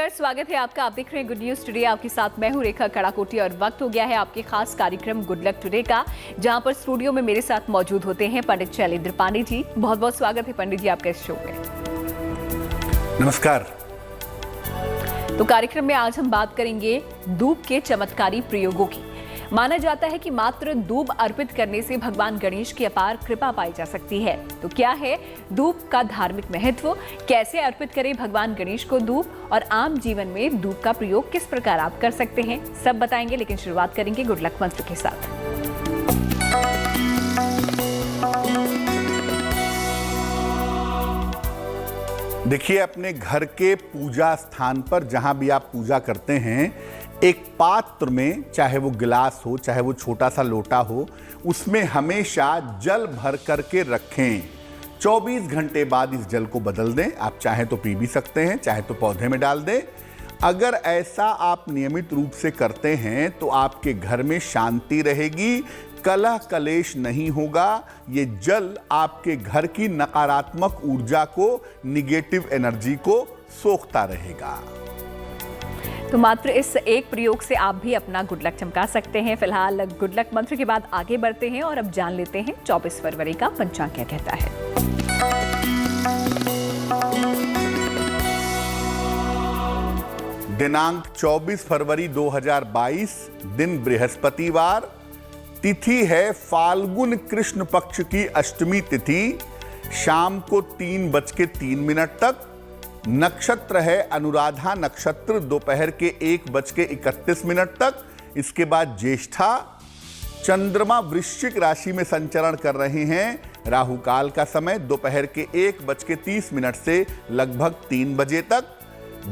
नमस्कार, स्वागत है आपका। आप देख रहे हैं गुड न्यूज टुडे। आपके साथ मैं हूं रेखा कड़ाकोटी और वक्त हो गया है आपके खास कार्यक्रम गुड लक टुडे का, जहां पर स्टूडियो में मेरे साथ मौजूद होते हैं पंडित शैलेंद्र पांडे जी। बहुत बहुत स्वागत है पंडित जी आपका इस शो में। नमस्कार। तो कार्यक्रम में आज हम बात करेंगे दूब के चमत्कारी प्रयोगों की। माना जाता है कि मात्र दूब अर्पित करने से भगवान गणेश की अपार कृपा पाई जा सकती है। तो क्या है दूब का धार्मिक महत्व, कैसे अर्पित करें भगवान गणेश को दूब, और आम जीवन में दूब का प्रयोग किस प्रकार आप कर सकते हैं, सब बताएंगे। लेकिन शुरुआत करेंगे गुड लक मंत्र के साथ। देखिए, अपने घर के पूजा स्थान पर जहां भी आप पूजा करते हैं, एक पात्र में, चाहे वो गिलास हो, चाहे वो छोटा सा लोटा हो, उसमें हमेशा जल भर करके रखें। 24 घंटे बाद इस जल को बदल दें। आप चाहे तो पी भी सकते हैं, चाहे तो पौधे में डाल दें। अगर ऐसा आप नियमित रूप से करते हैं तो आपके घर में शांति रहेगी, कलह कलेश नहीं होगा। ये जल आपके घर की नकारात्मक ऊर्जा को, निगेटिव एनर्जी को सोखता रहेगा। तो मात्र इस एक प्रयोग से आप भी अपना गुड लक चमका सकते हैं। फिलहाल गुड लक मंत्र के बाद आगे बढ़ते हैं और अब जान लेते हैं 24 फरवरी का पंचांग क्या कहता है। दिनांक 24 फरवरी 2022, दिन बृहस्पतिवार, तिथि है फाल्गुन कृष्ण पक्ष की अष्टमी तिथि, शाम को 3:03 तक। नक्षत्र है अनुराधा नक्षत्र, दोपहर के 1:31 तक। इसके बाद ज्येष्ठा। चंद्रमा वृश्चिक राशि में संचरण कर रहे हैं। राहु काल का समय दोपहर के 1:30 से लगभग 3 बजे तक।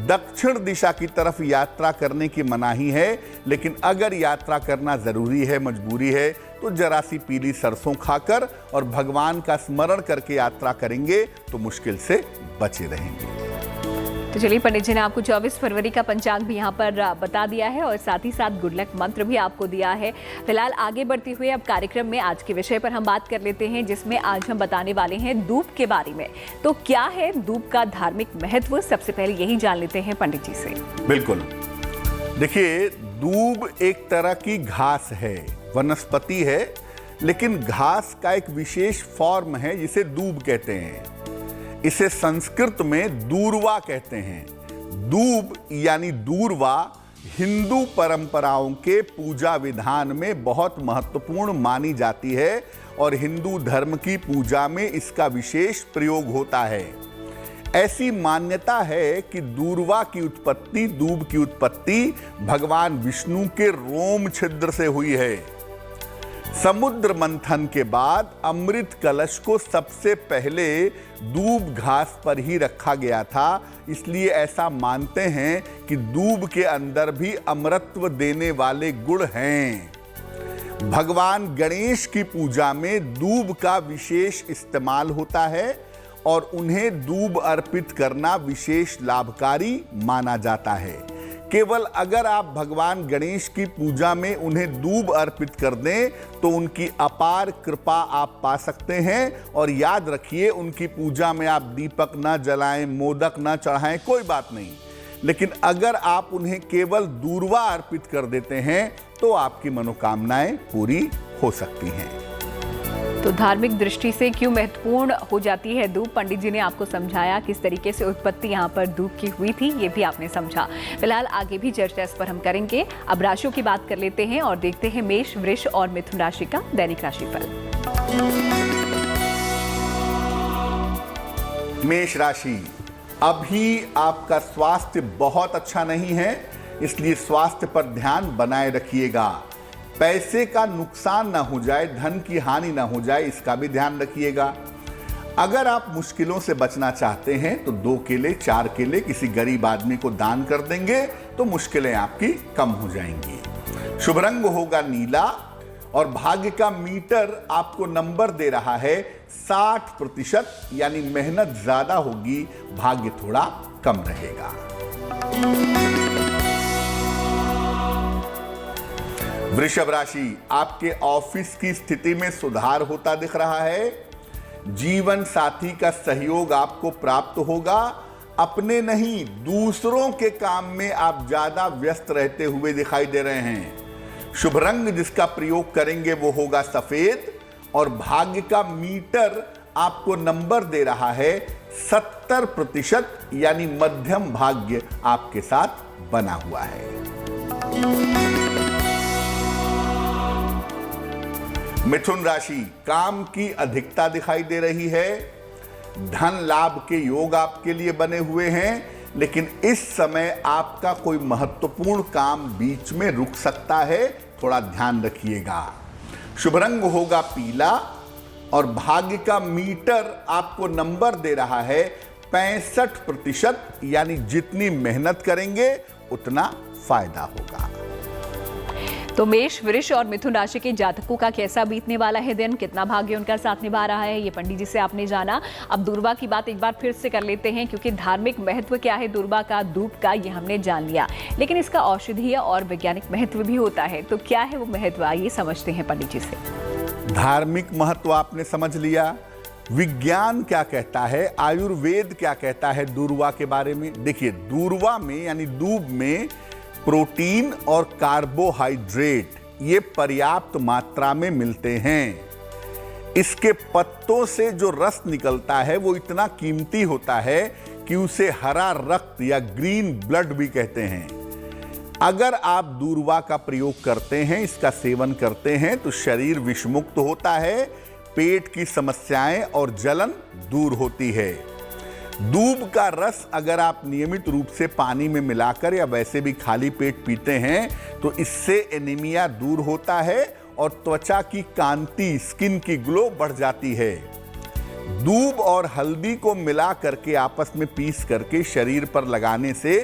दक्षिण दिशा की तरफ यात्रा करने की मनाही है, लेकिन अगर यात्रा करना जरूरी है, मजबूरी है, तो जरा सी पीली सरसों खाकर और भगवान का स्मरण करके यात्रा करेंगे तो मुश्किल से बचे रहेंगे। तो चलिए, पंडित जी ने आपको 24 फरवरी का पंचांग भी यहाँ पर बता दिया है और साथ ही साथ गुड लक मंत्र भी आपको दिया है। फिलहाल आगे बढ़ते हुए अब कार्यक्रम में आज के विषय पर हम बात कर लेते हैं, जिसमें आज हम बताने वाले हैं दूब के बारे में। तो क्या है दूब का धार्मिक महत्व, सबसे पहले यही जान लेते हैं पंडित जी से। बिल्कुल। देखिए, दूब एक तरह की घास है, वनस्पति है, लेकिन घास का एक विशेष फॉर्म है जिसे दूब कहते हैं। इसे संस्कृत में दूर्वा कहते हैं। दूब यानी दूर्वा हिंदू परंपराओं के पूजा विधान में बहुत महत्वपूर्ण मानी जाती है और हिंदू धर्म की पूजा में इसका विशेष प्रयोग होता है। ऐसी मान्यता है कि दूर्वा की उत्पत्ति, दूब की उत्पत्ति भगवान विष्णु के रोम छिद्र से हुई है। समुद्र मंथन के बाद अमृत कलश को सबसे पहले दूब घास पर ही रखा गया था, इसलिए ऐसा मानते हैं कि दूब के अंदर भी अमरत्व देने वाले गुण हैं। भगवान गणेश की पूजा में दूब का विशेष इस्तेमाल होता है और उन्हें दूब अर्पित करना विशेष लाभकारी माना जाता है। केवल अगर आप भगवान गणेश की पूजा में उन्हें दूब अर्पित कर दें तो उनकी अपार कृपा आप पा सकते हैं। और याद रखिए, उनकी पूजा में आप दीपक न जलाएं, मोदक न चढ़ाएं, कोई बात नहीं, लेकिन अगर आप उन्हें केवल दूर्वा अर्पित कर देते हैं तो आपकी मनोकामनाएं पूरी हो सकती हैं। तो धार्मिक दृष्टि से क्यों महत्वपूर्ण हो जाती है दूब, पंडित जी ने आपको समझाया। किस तरीके से उत्पत्ति यहाँ पर दूब की हुई थी, ये भी आपने समझा। फिलहाल आगे भी चर्चा इस पर हम करेंगे। अब राशियों की बात कर लेते हैं और देखते हैं मेष, वृष और मिथुन राशि का दैनिक राशिफल। मेष राशि, अभी आपका स्वास्थ्य बहुत अच्छा नहीं है, इसलिए स्वास्थ्य पर ध्यान बनाए रखिएगा। पैसे का नुकसान ना हो जाए, धन की हानि ना हो जाए, इसका भी ध्यान रखिएगा। अगर आप मुश्किलों से बचना चाहते हैं तो 2 केले 4 केले किसी गरीब आदमी को दान कर देंगे तो मुश्किलें आपकी कम हो जाएंगी। शुभ रंग होगा नीला और भाग्य का मीटर आपको नंबर दे रहा है 60%, यानी मेहनत ज्यादा होगी, भाग्य थोड़ा कम रहेगा। वृषभ राशि, आपके ऑफिस की स्थिति में सुधार होता दिख रहा है। जीवन साथी का सहयोग आपको प्राप्त होगा। अपने नहीं दूसरों के काम में आप ज्यादा व्यस्त रहते हुए दिखाई दे रहे हैं। शुभ रंग जिसका प्रयोग करेंगे वो होगा सफेद और भाग्य का मीटर आपको नंबर दे रहा है 70%, यानी मध्यम भाग्य आपके साथ बना हुआ है। मिथुन राशि, काम की अधिकता दिखाई दे रही है। धन लाभ के योग आपके लिए बने हुए हैं, लेकिन इस समय आपका कोई महत्वपूर्ण काम बीच में रुक सकता है, थोड़ा ध्यान रखिएगा। शुभ रंग होगा पीला और भाग्य का मीटर आपको नंबर दे रहा है 65%, यानी जितनी मेहनत करेंगे उतना फायदा होगा। तो मेष, वृष और मिथुन राशि के जातकों का कैसा बीतने वाला है दिन, कितना भाग्य उनका साथ निभा रहा है, ये पंडित जी से आपने जाना। अब दूर्वा की बात एक बार फिर से कर लेते हैं, क्योंकि धार्मिक महत्व क्या है दूर्वा का, धूप का, ये हमने जान लिया, लेकिन इसका औषधीय और वैज्ञानिक महत्व भी होता है। तो क्या है वो महत्व, आइए समझते हैं पंडित जी से। धार्मिक महत्व आपने समझ लिया, विज्ञान क्या कहता है, आयुर्वेद क्या कहता है दूर्वा के बारे में। देखिए, दूर्वा में यानी दूब में प्रोटीन और कार्बोहाइड्रेट ये पर्याप्त मात्रा में मिलते हैं। इसके पत्तों से जो रस निकलता है वो इतना कीमती होता है कि उसे हरा रक्त या ग्रीन ब्लड भी कहते हैं। अगर आप दूर्वा का प्रयोग करते हैं, इसका सेवन करते हैं, तो शरीर विषमुक्त होता है, पेट की समस्याएं और जलन दूर होती है। दूब का रस अगर आप नियमित रूप से पानी में मिलाकर या वैसे भी खाली पेट पीते हैं तो इससे एनीमिया दूर होता है और त्वचा की कांति, स्किन की ग्लो बढ़ जाती है। दूब और हल्दी को मिला करके आपस में पीस करके शरीर पर लगाने से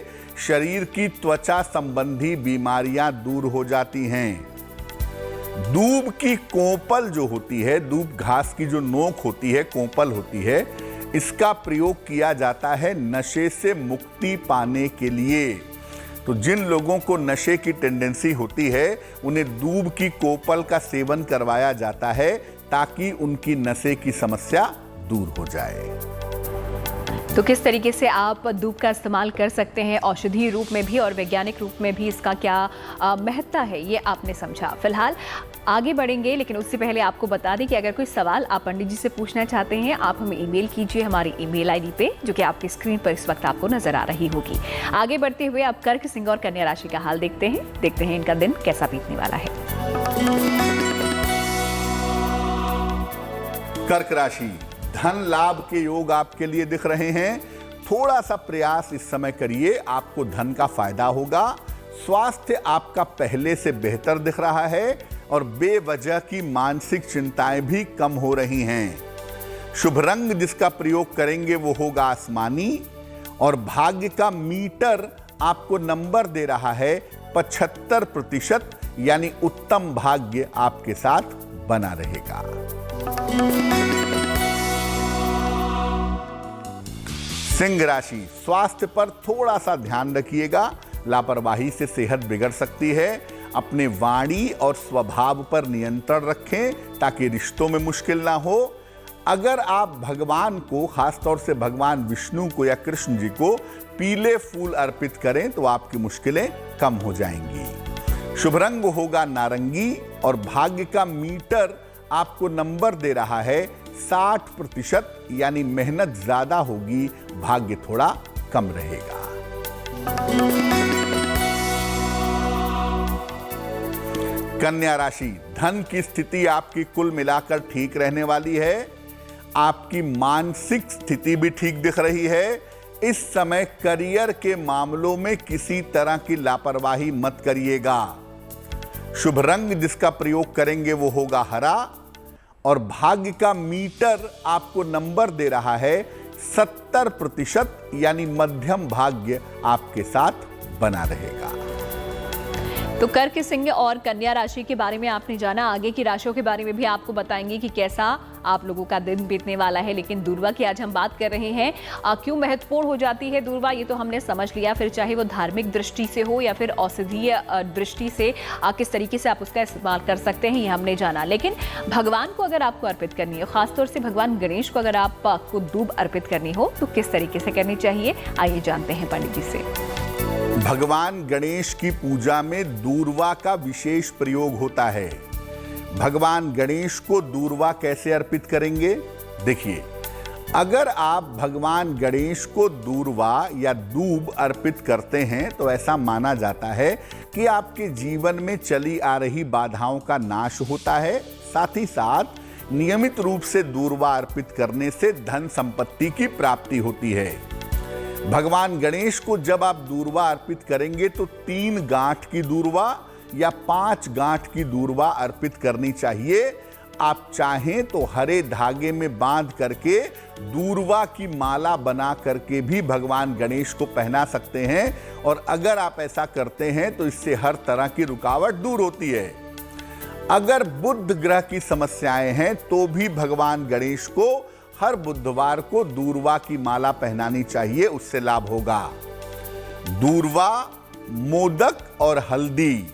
शरीर की त्वचा संबंधी बीमारियां दूर हो जाती हैं। दूब की कोंपल जो होती है, दूब घास की जो नोक होती है, कोंपल होती है, इसका प्रयोग किया जाता है नशे से मुक्ति पाने के लिए। तो जिन लोगों को नशे की टेंडेंसी होती है उन्हें दूब की कोपल का सेवन करवाया जाता है ताकि उनकी नशे की समस्या दूर हो जाए। तो किस तरीके से आप दूब का इस्तेमाल कर सकते हैं औषधीय रूप में भी और वैज्ञानिक रूप में भी, इसका क्या महत्ता है, ये आपने समझा। फिलहाल आगे बढ़ेंगे, लेकिन उससे पहले आपको बता दें कि अगर कोई सवाल आप पंडित जी से पूछना चाहते हैं, आप हमें ईमेल कीजिए हमारी ईमेल आईडी पे, जो कि आपकी स्क्रीन पर इस वक्त आपको नजर आ रही होगी। आगे बढ़ते हुए आप कर्क, सिंह और कन्या राशि का हाल देखते हैं इनका दिन कैसा बीतने वाला है। कर्क राशि, धन लाभ के योग आपके लिए दिख रहे हैं। थोड़ा सा प्रयास इस समय करिए, आपको धन का फायदा होगा। स्वास्थ्य आपका पहले से बेहतर दिख रहा है और बेवजह की मानसिक चिंताएं भी कम हो रही हैं। शुभ रंग जिसका प्रयोग करेंगे वो होगा आसमानी और भाग्य का मीटर आपको नंबर दे रहा है 75%, यानी उत्तम भाग्य आपके साथ बना रहेगा। सिंह राशि, स्वास्थ्य पर थोड़ा सा ध्यान रखिएगा, लापरवाही से सेहत बिगड़ सकती है। अपने वाणी और स्वभाव पर नियंत्रण रखें ताकि रिश्तों में मुश्किल ना हो। अगर आप भगवान को, खासतौर से भगवान विष्णु को या कृष्ण जी को पीले फूल अर्पित करें तो आपकी मुश्किलें कम हो जाएंगी। शुभ रंग होगा नारंगी और भाग्य का मीटर आपको नंबर दे रहा है 60%, यानी मेहनत ज्यादा होगी, भाग्य थोड़ा कम रहेगा। कन्या राशि, धन की स्थिति आपकी कुल मिलाकर ठीक रहने वाली है। आपकी मानसिक स्थिति भी ठीक दिख रही है। इस समय करियर के मामलों में किसी तरह की लापरवाही मत करिएगा। शुभ रंग जिसका प्रयोग करेंगे वो होगा हरा और भाग्य का मीटर आपको नंबर दे रहा है 70%, यानी मध्यम भाग्य आपके साथ बना रहेगा। तो कर्क, सिंह और कन्या राशि के बारे में आपने जाना। आगे की राशियों के बारे में भी आपको बताएंगे कि कैसा आप लोगों का दिन बीतने वाला है। लेकिन दूरवा की आज हम बात कर रहे हैं। क्यों महत्वपूर्ण हो जाती है दूरवा, ये तो हमने समझ लिया। फिर चाहे वो धार्मिक दृष्टि से हो या फिर औषधीय दृष्टि से, किस तरीके से आप उसका इस्तेमाल कर सकते हैं, ये हमने जाना। लेकिन भगवान को अगर आपको अर्पित करनी है, खासतौर से भगवान गणेश को अगर आपको दूब अर्पित करनी हो, तो किस तरीके से करनी चाहिए, आइए जानते हैं पंडित जी से। भगवान गणेश की पूजा में दूर्वा का विशेष प्रयोग होता है। भगवान गणेश को दूर्वा कैसे अर्पित करेंगे? देखिए, अगर आप भगवान गणेश को दूर्वा या दूब अर्पित करते हैं तो ऐसा माना जाता है कि आपके जीवन में चली आ रही बाधाओं का नाश होता है। साथ ही साथ नियमित रूप से दूर्वा अर्पित करने से धन संपत्ति की प्राप्ति होती है। भगवान गणेश को जब आप दूर्वा अर्पित करेंगे तो 3 गांठ की दूर्वा या 5 गांठ की दूर्वा अर्पित करनी चाहिए। आप चाहें तो हरे धागे में बांध करके दूर्वा की माला बना करके भी भगवान गणेश को पहना सकते हैं, और अगर आप ऐसा करते हैं तो इससे हर तरह की रुकावट दूर होती है। अगर बुध ग्रह की समस्याएं हैं तो भी भगवान गणेश को हर बुधवार को दूर्वा की माला पहनानी चाहिए, उससे लाभ होगा। दूर्वा, मोदक और हल्दी,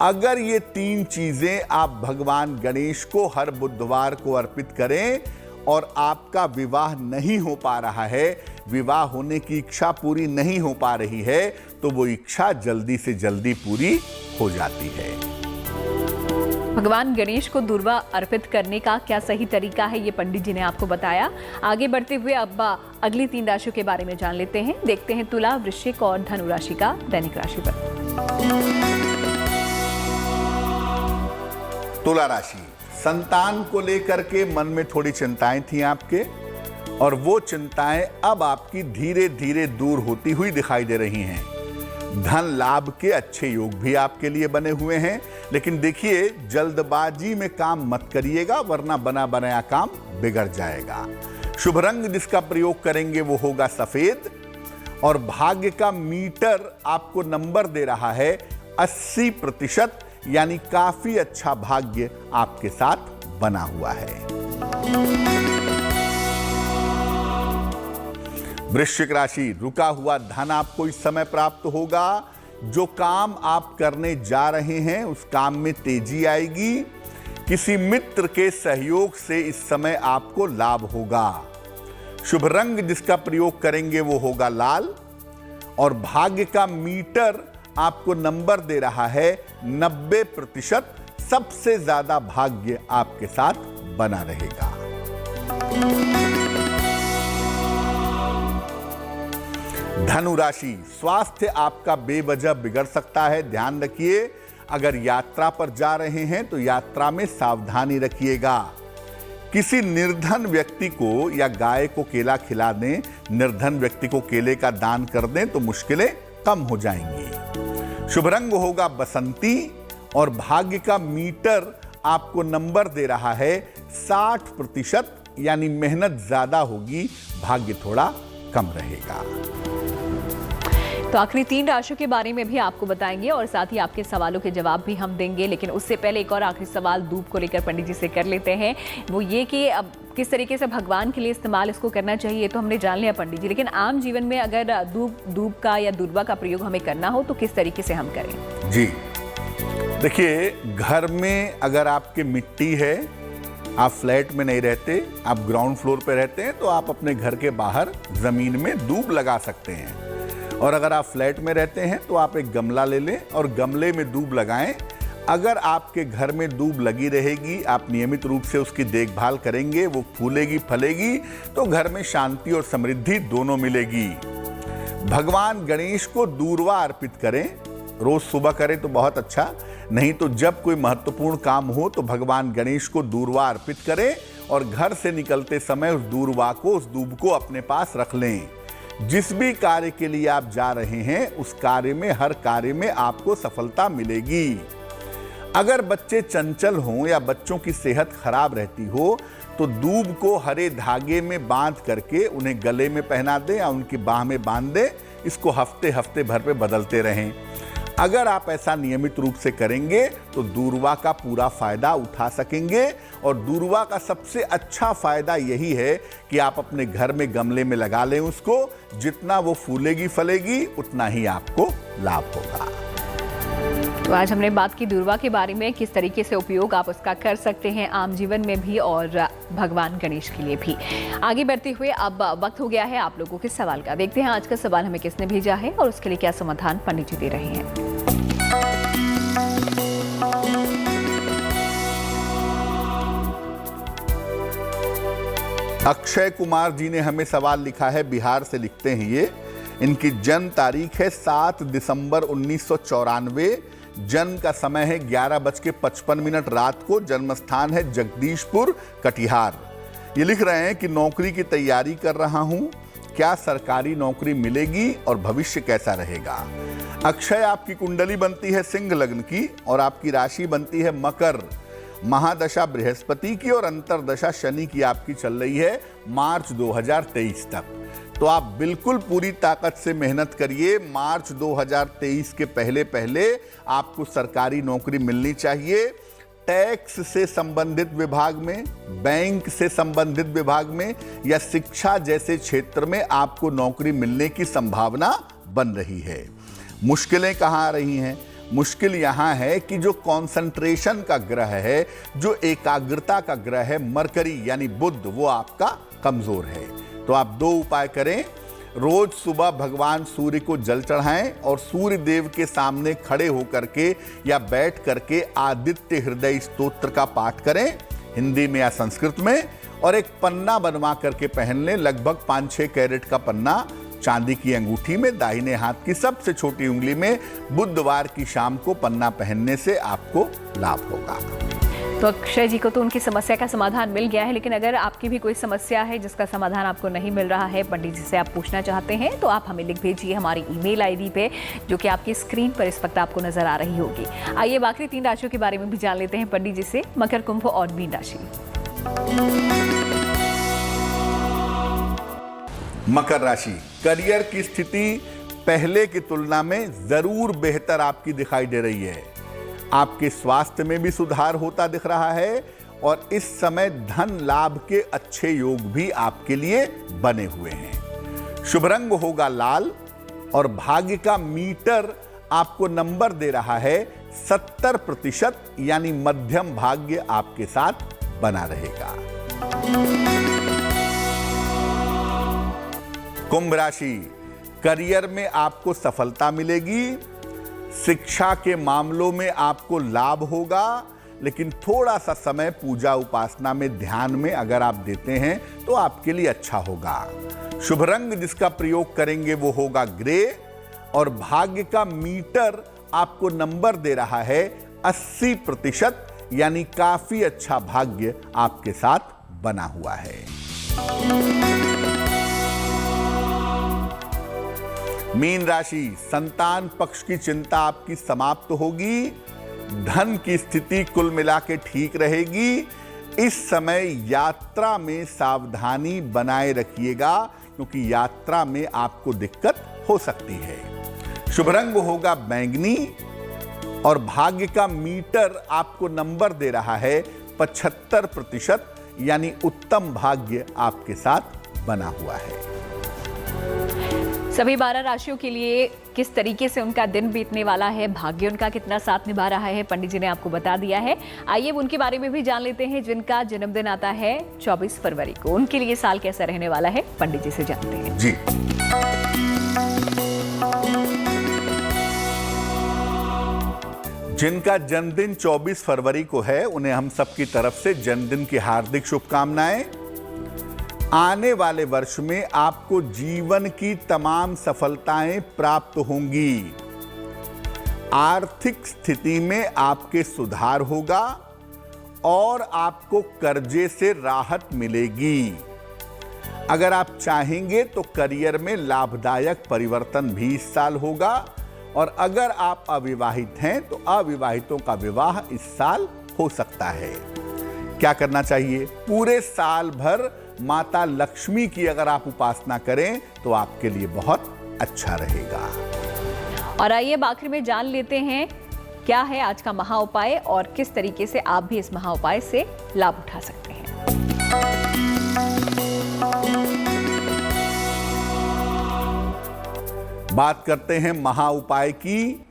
अगर ये 3 चीजें आप भगवान गणेश को हर बुधवार को अर्पित करें और आपका विवाह नहीं हो पा रहा है, विवाह होने की इच्छा पूरी नहीं हो पा रही है, तो वो इच्छा जल्दी से जल्दी पूरी हो जाती है। भगवान गणेश को दूर्वा अर्पित करने का क्या सही तरीका है, ये पंडित जी ने आपको बताया। आगे बढ़ते हुए अब अगली 3 राशियों के बारे में जान लेते हैं। देखते हैं तुला, वृश्चिक और धनु राशि का दैनिक राशिफल। तुला राशि, संतान को लेकर के मन में थोड़ी चिंताएं थी आपके, और वो चिंताएं अब आपकी धीरे धीरे दूर होती हुई दिखाई दे रही हैं। धन लाभ के अच्छे योग भी आपके लिए बने हुए हैं, लेकिन देखिए, जल्दबाजी में काम मत करिएगा, वरना बना बनाया काम बिगड़ जाएगा। शुभ रंग जिसका प्रयोग करेंगे वो होगा सफेद, और भाग्य का मीटर आपको नंबर दे रहा है 80%, यानी काफी अच्छा भाग्य आपके साथ बना हुआ है। वृश्चिक राशि, रुका हुआ धन आपको इस समय प्राप्त होगा। जो काम आप करने जा रहे हैं उस काम में तेजी आएगी। किसी मित्र के सहयोग से इस समय आपको लाभ होगा। शुभ रंग जिसका प्रयोग करेंगे वो होगा लाल, और भाग्य का मीटर आपको नंबर दे रहा है 90%, सबसे ज्यादा भाग्य आपके साथ बना रहेगा। धनु राशि, स्वास्थ्य आपका बेवजह बिगड़ सकता है, ध्यान रखिए। अगर यात्रा पर जा रहे हैं तो यात्रा में सावधानी रखिएगा। किसी निर्धन व्यक्ति को या गाय को केला खिला दें, निर्धन व्यक्ति को केले का दान कर दें तो मुश्किलें कम हो जाएंगी। शुभ रंग होगा बसंती, और भाग्य का मीटर आपको नंबर दे रहा है 60%, यानी मेहनत ज्यादा होगी, भाग्य थोड़ा कम रहेगा। तो आखिरी 3 राशियों के बारे में भी आपको बताएंगे और साथ ही आपके सवालों के जवाब भी हम देंगे। लेकिन उससे पहले एक और आखिरी सवाल दूब को लेकर पंडित जी से कर लेते हैं। वो ये कि अब किस तरीके से भगवान के लिए इस्तेमाल इसको करना चाहिए, ये तो हमने जान लिया पंडित जी, लेकिन आम जीवन में अगर दूब का या दूर्वा का प्रयोग हमें करना हो तो किस तरीके से हम करें? जी देखिए, घर में अगर आपके मिट्टी है, आप फ्लैट में नहीं रहते, आप ग्राउंड फ्लोर पे रहते हैं, तो आप अपने घर के बाहर जमीन में दूब लगा सकते हैं। और अगर आप फ्लैट में रहते हैं तो आप एक गमला ले लें और गमले में दूब लगाएं। अगर आपके घर में दूब लगी रहेगी, आप नियमित रूप से उसकी देखभाल करेंगे, वो फूलेगी फलेगी, तो घर में शांति और समृद्धि दोनों मिलेगी। भगवान गणेश को दूर्वा अर्पित करें, रोज सुबह करें तो बहुत अच्छा, नहीं तो जब कोई महत्वपूर्ण काम हो तो भगवान गणेश को दूर्वा अर्पित करें और घर से निकलते समय उस दूर्वा को, उस दूब को अपने पास रख लें। जिस भी कार्य के लिए आप जा रहे हैं उस कार्य में, हर कार्य में आपको सफलता मिलेगी। अगर बच्चे चंचल हों या बच्चों की सेहत खराब रहती हो तो दूब को हरे धागे में बांध करके उन्हें गले में पहना दें या उनकी बाह में बांध दें। इसको हफ्ते हफ्ते भर पे बदलते रहें। अगर आप ऐसा नियमित रूप से करेंगे तो दूर्वा का पूरा फायदा उठा सकेंगे। और दूर्वा का सबसे अच्छा फायदा यही है कि आप अपने घर में गमले में लगा लें उसको। जितना वो फूलेगी फलेगी उतना ही आपको लाभ होगा। तो आज हमने बात की दूर्वा के बारे में, किस तरीके से उपयोग आप उसका कर सकते हैं आम जीवन में भी और भगवान गणेश के लिए भी। आगे बढ़ते हुए अब वक्त हो गया है आप लोगों के सवाल का। देखते हैं आज का सवाल हमें किसने भेजा है और उसके लिए क्या समाधान पंडित जी दे रहे हैं। अक्षय कुमार जी ने हमें सवाल लिखा है, बिहार से लिखते हैं ये। इनकी जन्म तारीख है 7 दिसंबर 1994। जन्म का समय है 11:55 रात को। जन्म स्थान है जगदीशपुर, कटिहार। ये लिख रहे हैं कि नौकरी की तैयारी कर रहा हूं, क्या सरकारी नौकरी मिलेगी और भविष्य कैसा रहेगा। अक्षय, आपकी कुंडली बनती है सिंह लग्न की और आपकी राशि बनती है मकर। महादशा बृहस्पति की और अंतरदशा शनि की आपकी चल रही है मार्च 2023 तक। तो आप बिल्कुल पूरी ताकत से मेहनत करिए। मार्च 2023 के पहले पहले आपको सरकारी नौकरी मिलनी चाहिए। टैक्स से संबंधित विभाग में, बैंक से संबंधित विभाग में या शिक्षा जैसे क्षेत्र में आपको नौकरी मिलने की संभावना बन रही है। मुश्किलें कहाँ आ रही हैं? मुश्किल यहाँ है कि जो कंसंट्रेशन का ग्रह है, जो एकाग्रता का ग्रह है, मरकरी यानी बुध, वो आपका कमजोर है। तो आप 2 उपाय करें। रोज सुबह भगवान सूर्य को जल चढ़ाएं और सूर्य देव के सामने खड़े होकर के या बैठ करके आदित्य हृदय स्तोत्र का पाठ करें, हिंदी में या संस्कृत में। और एक पन्ना बनवा करके पहन लें, लगभग 5-6 कैरेट का पन्ना, चांदी की अंगूठी में, दाहिने हाथ की सबसे छोटी उंगली में। बुधवार की शाम को पन्ना पहनने से आपको लाभ होगा। तो अक्षय जी को तो उनकी समस्या का समाधान मिल गया है, लेकिन अगर आपकी भी कोई समस्या है जिसका समाधान आपको नहीं मिल रहा है, पंडित जी से आप पूछना चाहते हैं, तो आप हमें लिख भेजिए हमारी ईमेल आईडी पे, जो कि आपकी स्क्रीन पर इस वक्त आपको नजर आ रही होगी। आइए बाकी 3 राशियों के बारे में भी जान लेते हैं पंडित जी से। मकर, कुंभ और मीन राशि। मकर राशि, करियर की स्थिति पहले की तुलना में जरूर बेहतर आपकी दिखाई दे रही है। आपके स्वास्थ्य में भी सुधार होता दिख रहा है और इस समय धन लाभ के अच्छे योग भी आपके लिए बने हुए हैं। शुभ रंग होगा लाल और भाग्य का मीटर आपको नंबर दे रहा है 70%, यानी मध्यम भाग्य आपके साथ बना रहेगा। कुंभ राशि, करियर में आपको सफलता मिलेगी। शिक्षा के मामलों में आपको लाभ होगा, लेकिन थोड़ा सा समय पूजा उपासना में ध्यान में अगर आप देते हैं तो आपके लिए अच्छा होगा। शुभ रंग जिसका प्रयोग करेंगे वो होगा ग्रे और भाग्य का मीटर आपको नंबर दे रहा है 80%, यानी काफी अच्छा भाग्य आपके साथ बना हुआ है। मीन राशि, संतान पक्ष की चिंता आपकी समाप्त होगी। धन की स्थिति कुल मिला के ठीक रहेगी। इस समय यात्रा में सावधानी बनाए रखिएगा, क्योंकि यात्रा में आपको दिक्कत हो सकती है। शुभ रंग होगा बैंगनी और भाग्य का मीटर आपको नंबर दे रहा है 75%, यानी उत्तम भाग्य आपके साथ बना हुआ है। सभी 12 राशियों के लिए किस तरीके से उनका दिन बीतने वाला है, भाग्य उनका कितना साथ निभा रहा है, पंडित जी ने आपको बता दिया है। आइए उनके बारे में भी जान लेते हैं जिनका जन्मदिन आता है 24 फरवरी को। उनके लिए साल कैसा रहने वाला है, पंडित जी से जानते हैं। जी, जिनका जन्मदिन 24 फरवरी को है, उन्हें हम सबकी तरफ से जन्मदिन की हार्दिक शुभकामनाएं। आने वाले वर्ष में आपको जीवन की तमाम सफलताएं प्राप्त होंगी। आर्थिक स्थिति में आपके सुधार होगा और आपको कर्जे से राहत मिलेगी। अगर आप चाहेंगे तो करियर में लाभदायक परिवर्तन भी इस साल होगा और अगर आप अविवाहित हैं तो अविवाहितों का विवाह इस साल हो सकता है। क्या करना चाहिए? पूरे साल भर माता लक्ष्मी की अगर आप उपासना करें तो आपके लिए बहुत अच्छा रहेगा। और आइए अब आखिर में जान लेते हैं क्या है आज का महा उपाय और किस तरीके से आप भी इस महा उपाय से लाभ उठा सकते हैं। बात करते हैं महा उपाय की।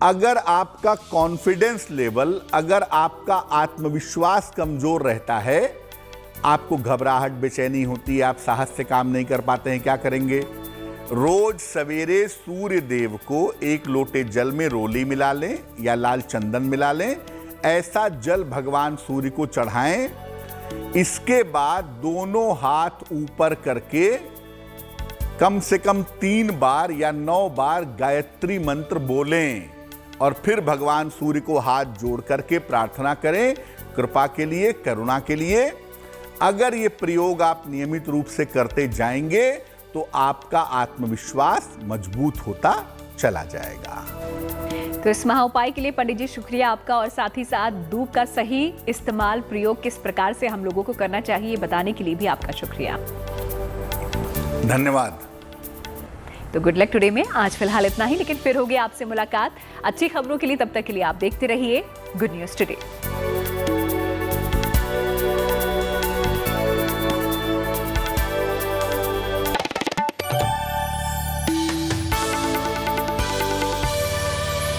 अगर आपका कॉन्फिडेंस लेवल, अगर आपका आत्मविश्वास कमजोर रहता है, आपको घबराहट बेचैनी होती है, आप साहस से काम नहीं कर पाते हैं, क्या करेंगे? रोज सवेरे सूर्य देव को 1 लोटे जल में रोली मिला लें या लाल चंदन मिला लें। ऐसा जल भगवान सूर्य को चढ़ाएं। इसके बाद दोनों हाथ ऊपर करके कम से कम 3 बार या 9 बार गायत्री मंत्र बोलें और फिर भगवान सूर्य को हाथ जोड़ करके प्रार्थना करें कृपा के लिए, करुणा के लिए। अगर ये प्रयोग आप नियमित रूप से करते जाएंगे तो आपका आत्मविश्वास मजबूत होता चला जाएगा। तो इस महा उपाय के लिए पंडित जी शुक्रिया आपका, और साथ ही साथ दूब का सही इस्तेमाल, प्रयोग किस प्रकार से हम लोगों को करना चाहिए बताने के लिए भी आपका शुक्रिया। धन्यवाद। तो गुड लक टुडे में आज फिलहाल इतना ही, लेकिन फिर होगी आपसे मुलाकात अच्छी खबरों के लिए। तब तक के लिए आप देखते रहिए गुड न्यूज टुडे।